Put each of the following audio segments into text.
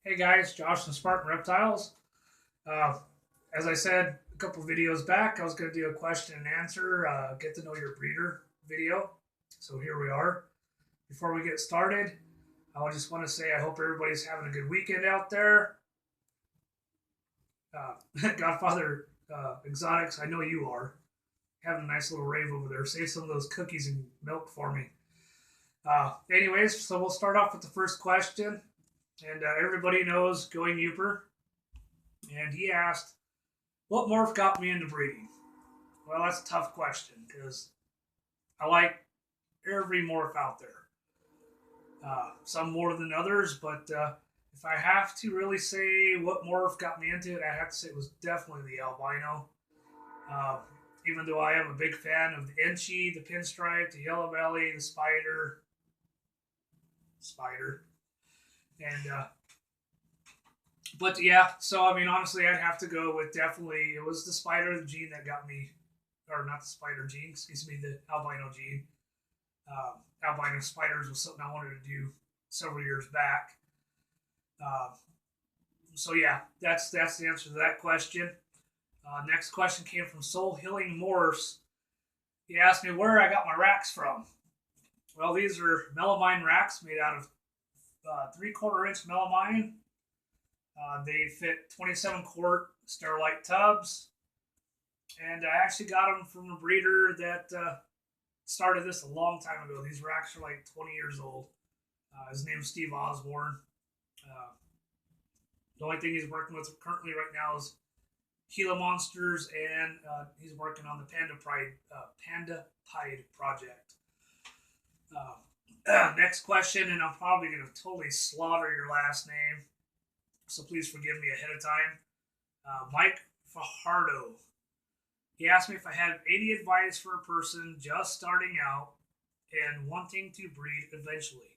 Hey guys, Josh from Spartan Reptiles. Uh, as I said a couple videos back, I was going to do a question and answer, get to know your breeder video. So here we are. Before we get started, I just want to say I hope everybody's having a good weekend out there. Godfather Exotics, I know you are having a nice little rave over there. Save some of those cookies and milk for me. Anyways, so we'll start off with the first question. And everybody knows Going Youper. And he asked, what morph got me into breeding? Well, that's a tough question because I like every morph out there. Some more than others, but if I have to really say what morph got me into it, I have to say it was definitely the albino. Uh, Even though I am a big fan of the Enchi, the pinstripe, the yellow belly, the spider, and but yeah, so I mean, honestly, I'd have to go with definitely it was the spider gene that got me, or not the spider gene, excuse me, the albino gene. Albino spiders was something I wanted to do several years back. Uh, so yeah, that's the answer to that question. Next question came from Soul Healing Morse. He asked me where I got my racks from. Well, these are melamine racks made out of 3/4 inch melamine. They fit 27 quart Sterilite tubs, and I actually got them from a breeder that started this a long time ago. These racks are like 20 years old. His name's Steve Osborne. Uh, the only thing he's working with currently right now is Gila Monsters, and he's working on the Panda Pied project. Next question, and I'm probably going to totally slaughter your last name, so please forgive me ahead of time. Mike Fajardo. He asked me if I had any advice for a person just starting out and wanting to breed eventually.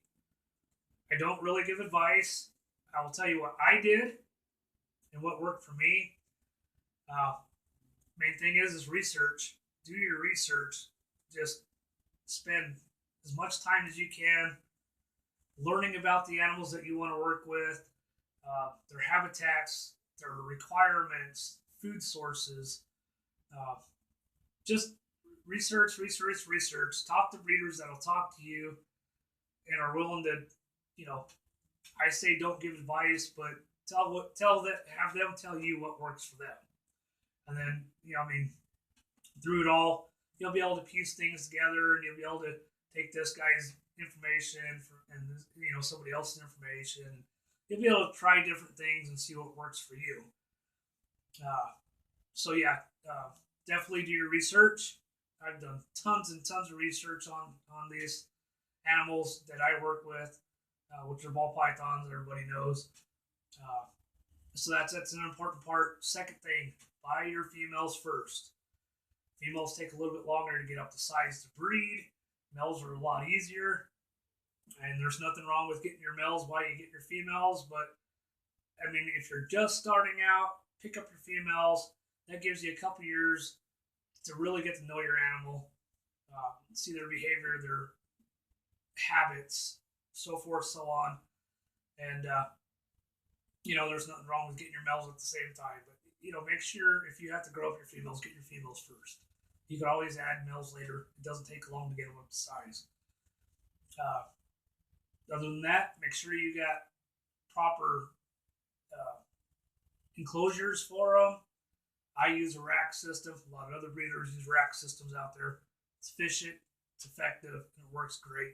I don't really give advice. I will tell you what I did and what worked for me. Uh, Main thing is research. Do your research. Just spend as much time as you can learning about the animals that you want to work with, their habitats, their requirements, food sources. Uh, just research. Talk to breeders that'll talk to you and are willing to, you know, I say don't give advice, but have them tell you what works for them. And then, I mean, through it all, you'll be able to piece things together, and you'll be able to take this guy's information and somebody else's information. You'll be able to try different things and see what works for you. So yeah, definitely do your research. I've done tons and tons of research on these animals that I work with, which are ball pythons. Everybody knows. So that's an important part. Second thing, buy your females first. Females take a little bit longer to get up to size to breed. Males are a lot easier, and there's nothing wrong with getting your males while you get your females. But I mean, if you're just starting out, pick up your females. That gives you a couple years to really get to know your animal, see their behavior, their habits, so forth, so on. And there's nothing wrong with getting your males at the same time. But make sure if you have to grow up your females, get your females first. You can always add males later. It doesn't take long to get them up to size. Other than that, make sure you got proper enclosures for them. I use a rack system. A lot of other breeders use rack systems out there. It's efficient, it's effective, and it works great.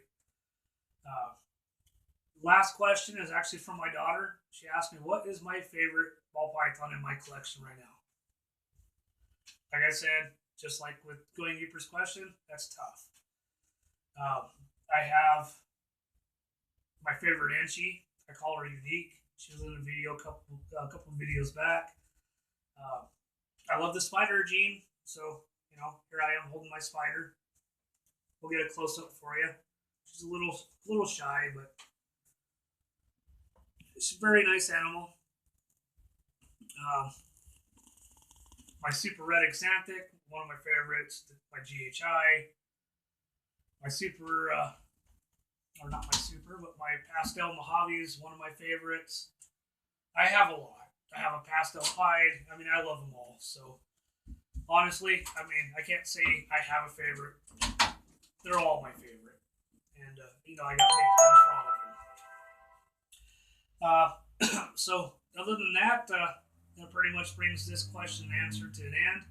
Last question is actually from my daughter. She asked me, what is my favorite ball python in my collection right now? Like I said, just like with Going Deeper's question, that's tough. I have my favorite Enchi. I call her Unique. She was in a video a couple of videos back. I love the spider gene, so here I am holding my spider. We'll get a close up for you. She's a little shy, but it's a very nice animal. My super red axanthic, one of my favorites. My GHI. My super or not my super, but my pastel Mojave is one of my favorites. I have a lot. I have a pastel pied. I mean, I love them all. So honestly, I mean, I can't say I have a favorite. They're all my favorite, and I got big plans for all of them. So other than that, that pretty much brings this question and answer to an end.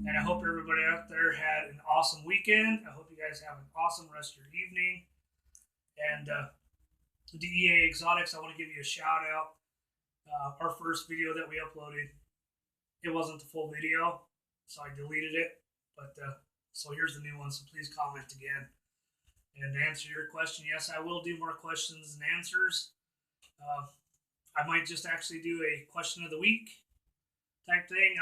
And I hope everybody out there had an awesome weekend. I hope you guys have an awesome rest of your evening. And DEA Exotics, I want to give you a shout out. Our first video that we uploaded, it wasn't the full video, so I deleted it. But so here's the new one. So please comment again. And to answer your question, yes, I will do more questions and answers. I might just actually do a question of the week type thing.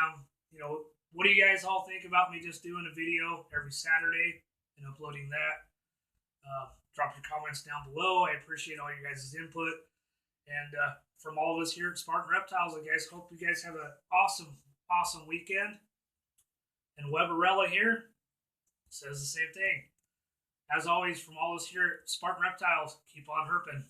What do you guys all think about me just doing a video every Saturday and uploading that? Drop your comments down below. I appreciate all your guys' input. And from all of us here at Spartan Reptiles, I guys hope you guys have an awesome, awesome weekend. And Weberella here says the same thing. As always, from all of us here at Spartan Reptiles, keep on herping.